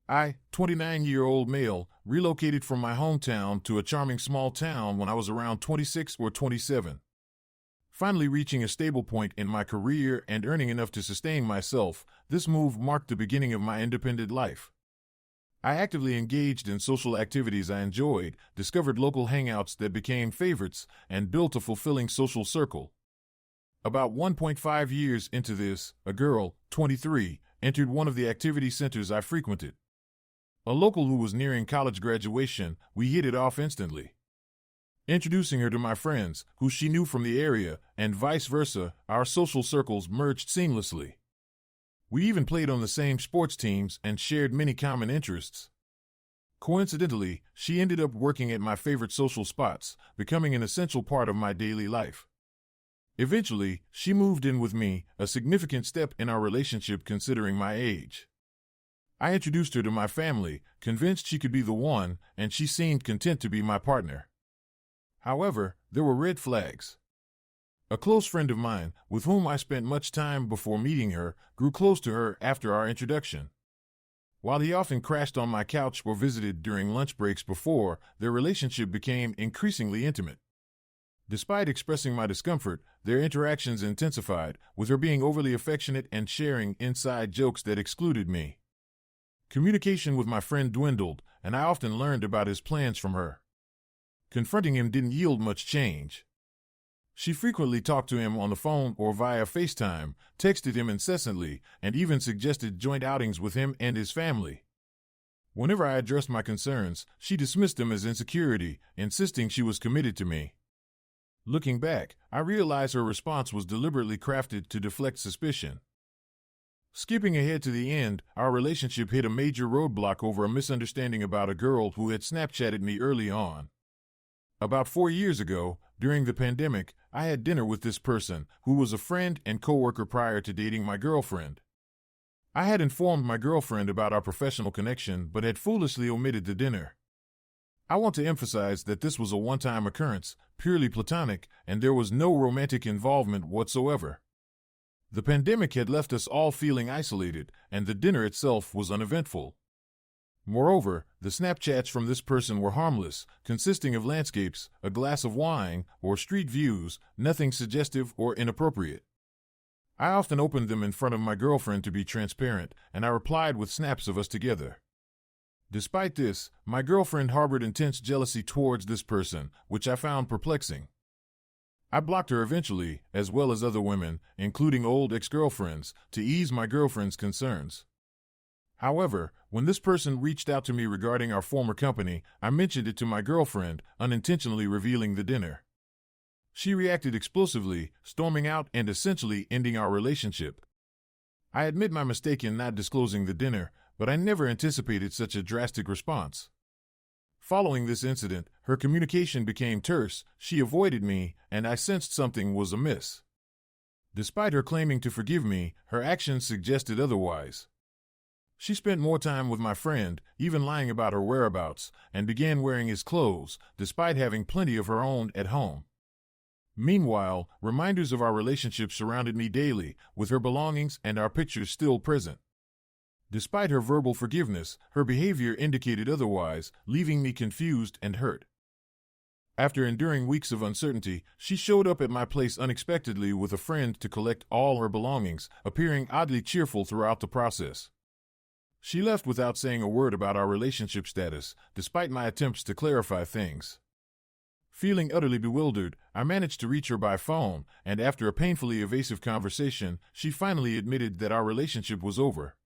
I, 29-year-old male, relocated from my hometown to a charming small town when I was around 26 or 27. Finally reaching a stable point in my career and earning enough to sustain myself, this move marked the beginning of my independent life. I actively engaged in social activities I enjoyed, discovered local hangouts that became favorites, and built a fulfilling social circle. About 1.5 years into this, a girl, 23, entered one of the activity centers I frequented. A local who was nearing college graduation, we hit it off instantly. Introducing her to my friends, who she knew from the area, and vice versa, our social circles merged seamlessly. We even played on the same sports teams and shared many common interests. Coincidentally, she ended up working at my favorite social spots, becoming an essential part of my daily life. Eventually, she moved in with me, a significant step in our relationship considering my age. I introduced her to my family, convinced she could be the one, and she seemed content to be my partner. However, there were red flags. A close friend of mine, with whom I spent much time before meeting her, grew close to her after our introduction. While he often crashed on my couch or visited during lunch breaks before, their relationship became increasingly intimate. Despite expressing my discomfort, their interactions intensified, with her being overly affectionate and sharing inside jokes that excluded me. Communication with my friend dwindled, and I often learned about his plans from her. Confronting him didn't yield much change. She frequently talked to him on the phone or via FaceTime, texted him incessantly, and even suggested joint outings with him and his family. Whenever I addressed my concerns, she dismissed them as insecurity, insisting she was committed to me. Looking back, I realized her response was deliberately crafted to deflect suspicion. Skipping ahead to the end, our relationship hit a major roadblock over a misunderstanding about a girl who had Snapchatted me early on. About 4 years ago, during the pandemic, I had dinner with this person, who was a friend and coworker prior to dating my girlfriend. I had informed my girlfriend about our professional connection but had foolishly omitted the dinner. I want to emphasize that this was a one-time occurrence, purely platonic, and there was no romantic involvement whatsoever. The pandemic had left us all feeling isolated, and the dinner itself was uneventful. Moreover, the Snapchats from this person were harmless, consisting of landscapes, a glass of wine, or street views, nothing suggestive or inappropriate. I often opened them in front of my girlfriend to be transparent, and I replied with snaps of us together. Despite this, my girlfriend harbored intense jealousy towards this person, which I found perplexing. I blocked her eventually, as well as other women, including old ex-girlfriends, to ease my girlfriend's concerns. However, when this person reached out to me regarding our former company, I mentioned it to my girlfriend, unintentionally revealing the dinner. She reacted explosively, storming out and essentially ending our relationship. I admit my mistake in not disclosing the dinner, but I never anticipated such a drastic response. Following this incident, her communication became terse, she avoided me, and I sensed something was amiss. Despite her claiming to forgive me, her actions suggested otherwise. She spent more time with my friend, even lying about her whereabouts, and began wearing his clothes, despite having plenty of her own at home. Meanwhile, reminders of our relationship surrounded me daily, with her belongings and our pictures still present. Despite her verbal forgiveness, her behavior indicated otherwise, leaving me confused and hurt. After enduring weeks of uncertainty, she showed up at my place unexpectedly with a friend to collect all her belongings, appearing oddly cheerful throughout the process. She left without saying a word about our relationship status, despite my attempts to clarify things. Feeling utterly bewildered, I managed to reach her by phone, and after a painfully evasive conversation, she finally admitted that our relationship was over.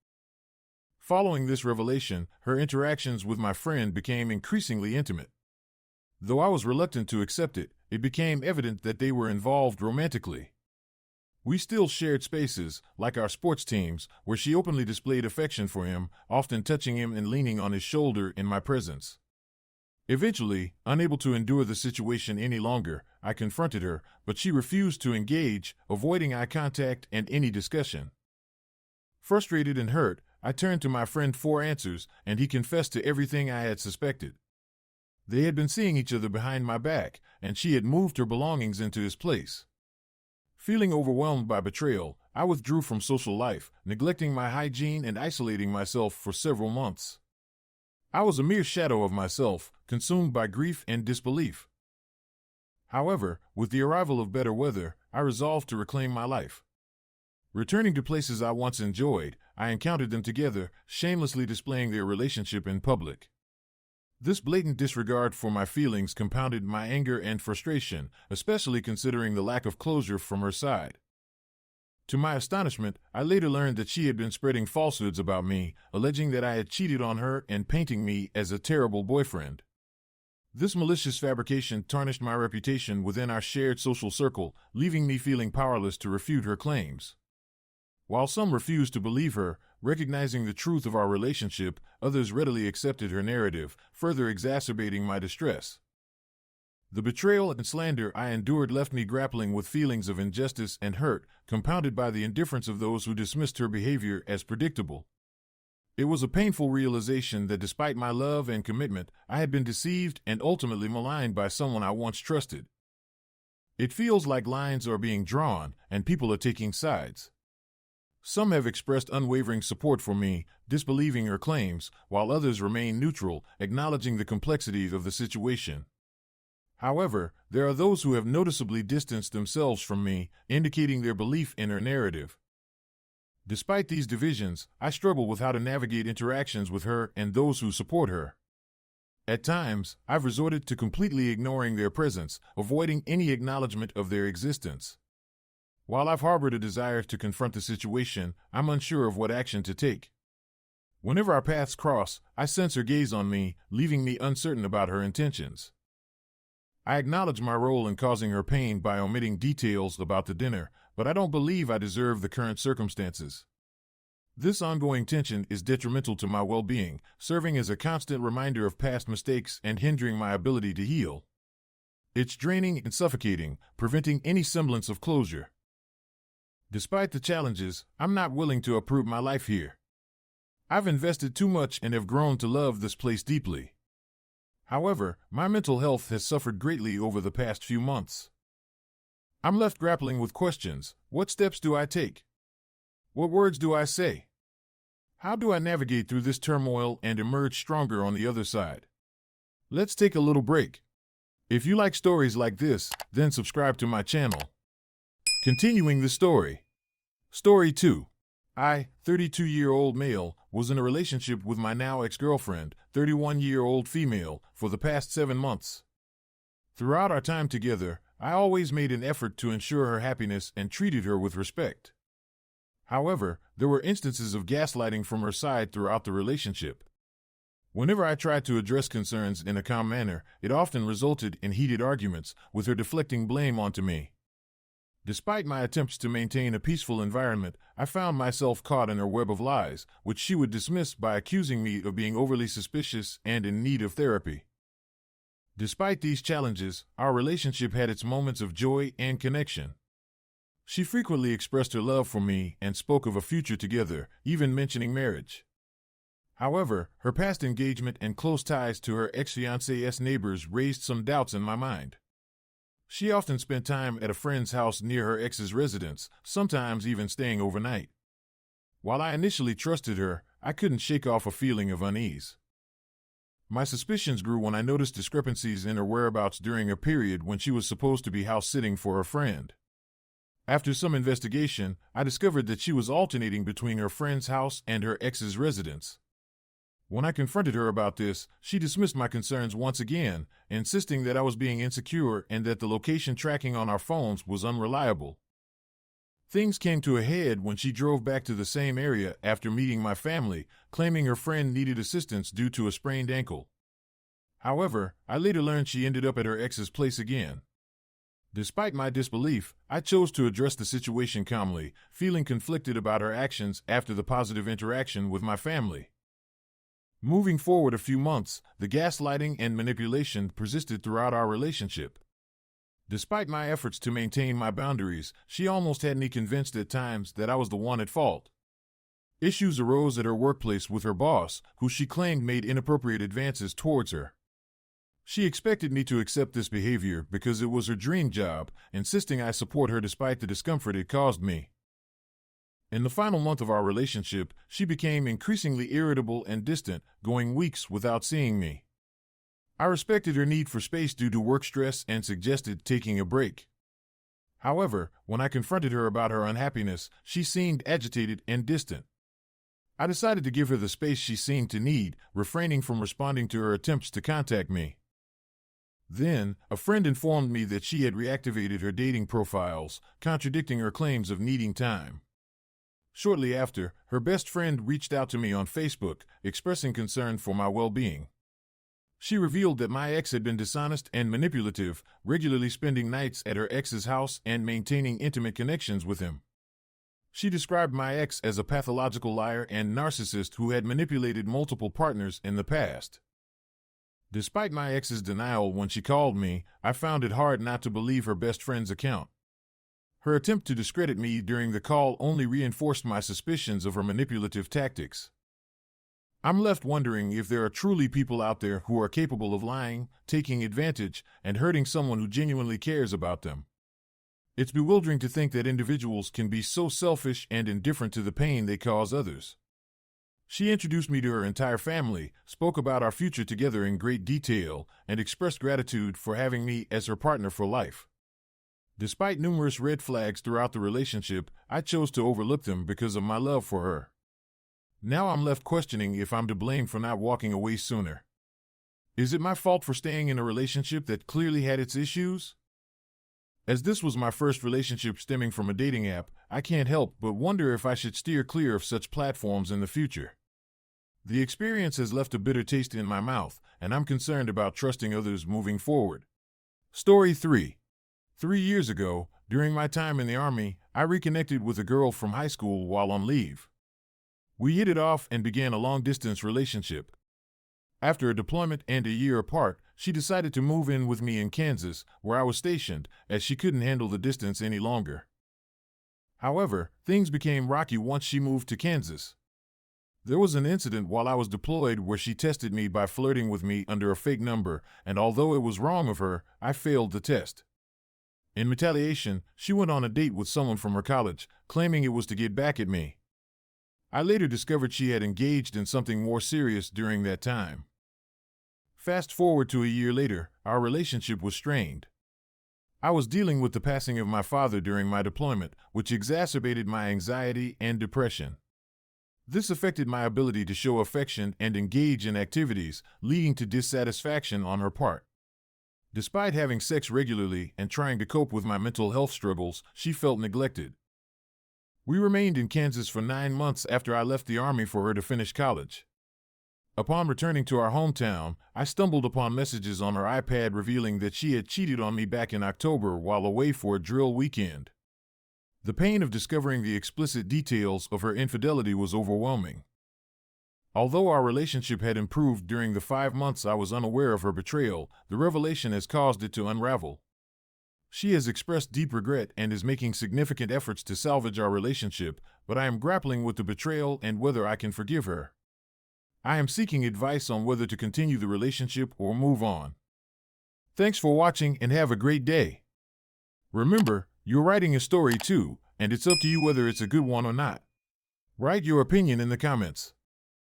Following this revelation, her interactions with my friend became increasingly intimate. Though I was reluctant to accept it, it became evident that they were involved romantically. We still shared spaces, like our sports teams, where she openly displayed affection for him, often touching him and leaning on his shoulder in my presence. Eventually, unable to endure the situation any longer, I confronted her, but she refused to engage, avoiding eye contact and any discussion. Frustrated and hurt, I turned to my friend for answers, and he confessed to everything I had suspected. They had been seeing each other behind my back, and she had moved her belongings into his place. Feeling overwhelmed by betrayal, I withdrew from social life, neglecting my hygiene and isolating myself for several months. I was a mere shadow of myself, consumed by grief and disbelief. However, with the arrival of better weather, I resolved to reclaim my life. Returning to places I once enjoyed, I encountered them together, shamelessly displaying their relationship in public. This blatant disregard for my feelings compounded my anger and frustration, especially considering the lack of closure from her side. To my astonishment, I later learned that she had been spreading falsehoods about me, alleging that I had cheated on her and painting me as a terrible boyfriend. This malicious fabrication tarnished my reputation within our shared social circle, leaving me feeling powerless to refute her claims. While some refused to believe her, recognizing the truth of our relationship, others readily accepted her narrative, further exacerbating my distress. The betrayal and slander I endured left me grappling with feelings of injustice and hurt, compounded by the indifference of those who dismissed her behavior as predictable. It was a painful realization that despite my love and commitment, I had been deceived and ultimately maligned by someone I once trusted. It feels like lines are being drawn, and people are taking sides. Some have expressed unwavering support for me, disbelieving her claims, while others remain neutral, acknowledging the complexity of the situation. However, there are those who have noticeably distanced themselves from me, indicating their belief in her narrative. Despite these divisions, I struggle with how to navigate interactions with her and those who support her. At times, I've resorted to completely ignoring their presence, avoiding any acknowledgement of their existence. While I've harbored a desire to confront the situation, I'm unsure of what action to take. Whenever our paths cross, I sense her gaze on me, leaving me uncertain about her intentions. I acknowledge my role in causing her pain by omitting details about the dinner, but I don't believe I deserve the current circumstances. This ongoing tension is detrimental to my well-being, serving as a constant reminder of past mistakes and hindering my ability to heal. It's draining and suffocating, preventing any semblance of closure. Despite the challenges, I'm not willing to uproot my life here. I've invested too much and have grown to love this place deeply. However, my mental health has suffered greatly over the past few months. I'm left grappling with questions. What steps do I take? What words do I say? How do I navigate through this turmoil and emerge stronger on the other side? Let's take a little break. If you like stories like this, then subscribe to my channel. Continuing the story. Story 2. I, 32-year-old male, was in a relationship with my now ex-girlfriend, 31-year-old female, for the past 7 months. Throughout our time together, I always made an effort to ensure her happiness and treated her with respect. However, there were instances of gaslighting from her side throughout the relationship. Whenever I tried to address concerns in a calm manner, it often resulted in heated arguments, with her deflecting blame onto me. Despite my attempts to maintain a peaceful environment, I found myself caught in her web of lies, which she would dismiss by accusing me of being overly suspicious and in need of therapy. Despite these challenges, our relationship had its moments of joy and connection. She frequently expressed her love for me and spoke of a future together, even mentioning marriage. However, her past engagement and close ties to her ex-fiancé's neighbors raised some doubts in my mind. She often spent time at a friend's house near her ex's residence, sometimes even staying overnight. While I initially trusted her, I couldn't shake off a feeling of unease. My suspicions grew when I noticed discrepancies in her whereabouts during a period when she was supposed to be house-sitting for a friend. After some investigation, I discovered that she was alternating between her friend's house and her ex's residence. When I confronted her about this, she dismissed my concerns once again, insisting that I was being insecure and that the location tracking on our phones was unreliable. Things came to a head when she drove back to the same area after meeting my family, claiming her friend needed assistance due to a sprained ankle. However, I later learned she ended up at her ex's place again. Despite my disbelief, I chose to address the situation calmly, feeling conflicted about her actions after the positive interaction with my family. Moving forward a few months, the gaslighting and manipulation persisted throughout our relationship. Despite my efforts to maintain my boundaries, she almost had me convinced at times that I was the one at fault. Issues arose at her workplace with her boss, who she claimed made inappropriate advances towards her. She expected me to accept this behavior because it was her dream job, insisting I support her despite the discomfort it caused me. In the final month of our relationship, she became increasingly irritable and distant, going weeks without seeing me. I respected her need for space due to work stress and suggested taking a break. However, when I confronted her about her unhappiness, she seemed agitated and distant. I decided to give her the space she seemed to need, refraining from responding to her attempts to contact me. Then, a friend informed me that she had reactivated her dating profiles, contradicting her claims of needing time. Shortly after, her best friend reached out to me on Facebook, expressing concern for my well-being. She revealed that my ex had been dishonest and manipulative, regularly spending nights at her ex's house and maintaining intimate connections with him. She described my ex as a pathological liar and narcissist who had manipulated multiple partners in the past. Despite my ex's denial when she called me, I found it hard not to believe her best friend's account. Her attempt to discredit me during the call only reinforced my suspicions of her manipulative tactics. I'm left wondering if there are truly people out there who are capable of lying, taking advantage, and hurting someone who genuinely cares about them. It's bewildering to think that individuals can be so selfish and indifferent to the pain they cause others. She introduced me to her entire family, spoke about our future together in great detail, and expressed gratitude for having me as her partner for life. Despite numerous red flags throughout the relationship, I chose to overlook them because of my love for her. Now I'm left questioning if I'm to blame for not walking away sooner. Is it my fault for staying in a relationship that clearly had its issues? As this was my first relationship stemming from a dating app, I can't help but wonder if I should steer clear of such platforms in the future. The experience has left a bitter taste in my mouth, and I'm concerned about trusting others moving forward. Story 3. 3 years ago, during my time in the Army, I reconnected with a girl from high school while on leave. We hit it off and began a long-distance relationship. After a deployment and a year apart, she decided to move in with me in Kansas, where I was stationed, as she couldn't handle the distance any longer. However, things became rocky once she moved to Kansas. There was an incident while I was deployed where she tested me by flirting with me under a fake number, and although it was wrong of her, I failed the test. In retaliation, she went on a date with someone from her college, claiming it was to get back at me. I later discovered she had engaged in something more serious during that time. Fast forward to a year later, our relationship was strained. I was dealing with the passing of my father during my deployment, which exacerbated my anxiety and depression. This affected my ability to show affection and engage in activities, leading to dissatisfaction on her part. Despite having sex regularly and trying to cope with my mental health struggles, she felt neglected. We remained in Kansas for 9 months after I left the Army for her to finish college. Upon returning to our hometown, I stumbled upon messages on her iPad revealing that she had cheated on me back in October while away for a drill weekend. The pain of discovering the explicit details of her infidelity was overwhelming. Although our relationship had improved during the 5 months I was unaware of her betrayal, the revelation has caused it to unravel. She has expressed deep regret and is making significant efforts to salvage our relationship, but I am grappling with the betrayal and whether I can forgive her. I am seeking advice on whether to continue the relationship or move on. Thanks for watching and have a great day. Remember, you're writing a story too, and it's up to you whether it's a good one or not. Write your opinion in the comments.